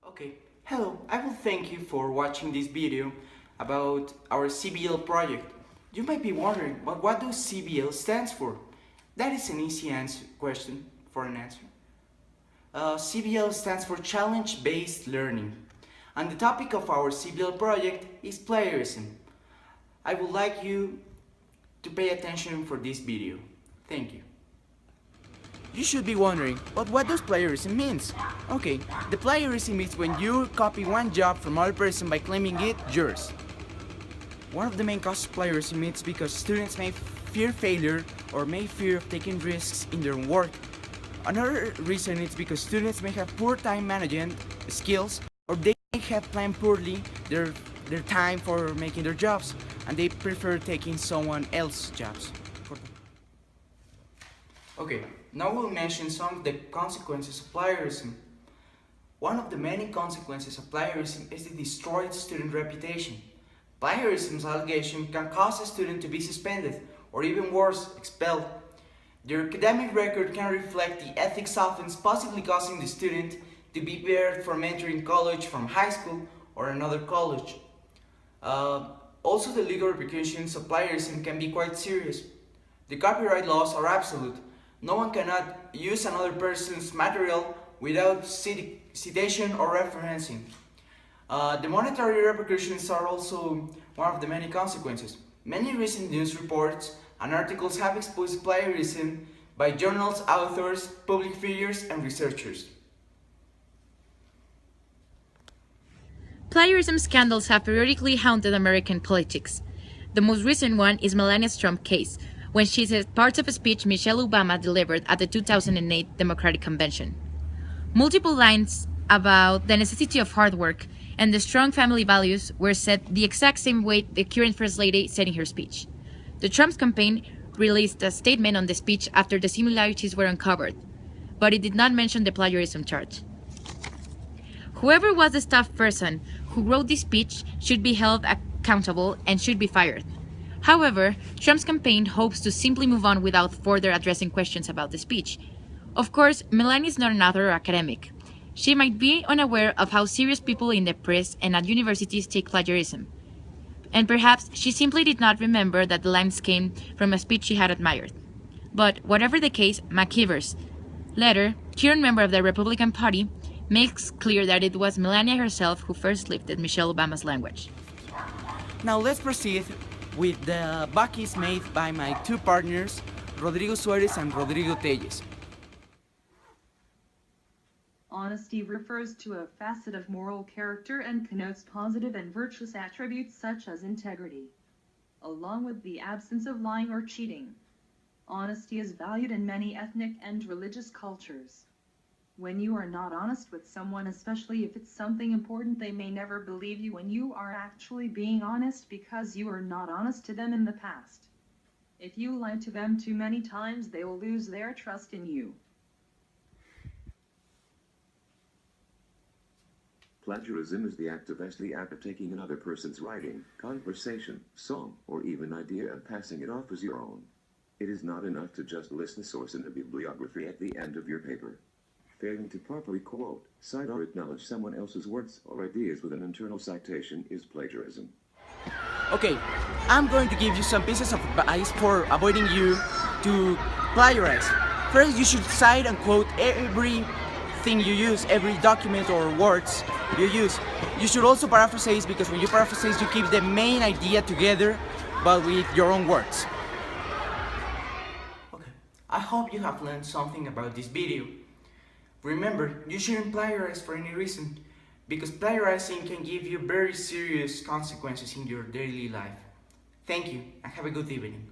Okay, hello, I will thank you for watching this video about our CBL project. You might be wondering, but what does CBL stands for? That is an easy question for an answer. CBL stands for Challenge-Based Learning, and the topic of our CBL project is plagiarism. I would like you to pay attention for this video. Thank you. You should be wondering, but what does plagiarism means? Okay, the plagiarism is when you copy one job from another person by claiming it yours. One of the main causes of plagiarism is because students may fear failure or may fear of taking risks in their work. Another reason is because students may have poor time management skills, or they may have planned poorly their time for making their jobs, and they prefer taking someone else's jobs. Okay, now we'll mention some of the consequences of plagiarism. One of the many consequences of plagiarism is the destroyed student reputation. Plagiarism's allegation can cause a student to be suspended, or even worse, expelled. Their academic record can reflect the ethics offense, possibly causing the student to be barred from entering college from high school or another college. Also, the legal repercussions of plagiarism can be quite serious. The copyright laws are absolute. No one cannot use another person's material without citation or referencing. The monetary repercussions are also one of the many consequences. Many recent news reports and articles have exposed plagiarism by journals, authors, public figures, and researchers. Plagiarism scandals have periodically haunted American politics. The most recent one is Melania's Trump case, when she said parts of a speech Michelle Obama delivered at the 2008 Democratic Convention. Multiple lines about the necessity of hard work and the strong family values were said the exact same way the current First Lady said in her speech. The Trump campaign released a statement on the speech after the similarities were uncovered, but it did not mention the plagiarism charge. Whoever was the staff person who wrote this speech should be held accountable and should be fired. However, Trump's campaign hopes to simply move on without further addressing questions about the speech. Of course, Melania is not an author or academic. She might be unaware of how serious people in the press and at universities take plagiarism. And perhaps she simply did not remember that the lines came from a speech she had admired. But whatever the case, McKeever's letter, current member of the Republican Party, makes clear that it was Melania herself who first lifted Michelle Obama's language. Now let's proceed with the buckies made by my two partners, Rodrigo Suarez and Rodrigo Téllez. Honesty refers to a facet of moral character and connotes positive and virtuous attributes such as integrity, along with the absence of lying or cheating. Honesty is valued in many ethnic and religious cultures. When you are not honest with someone, especially if it's something important, they may never believe you when you are actually being honest because you are not honest to them in the past. If you lie to them too many times, they will lose their trust in you. Plagiarism is the act of taking another person's writing, conversation, song, or even idea and passing it off as your own. It is not enough to just list the source in a bibliography at the end of your paper. Failing to properly quote, cite or acknowledge someone else's words or ideas with an internal citation is plagiarism. Okay, I'm going to give you some pieces of advice for avoiding you to plagiarize. First, you should cite and quote everything you use, every document or words you use. You should also paraphrase, because when you paraphrase, you keep the main idea together, but with your own words. Okay, I hope you have learned something about this video. Remember, you shouldn't plagiarize for any reason, because plagiarizing can give you very serious consequences in your daily life. Thank you, and have a good evening.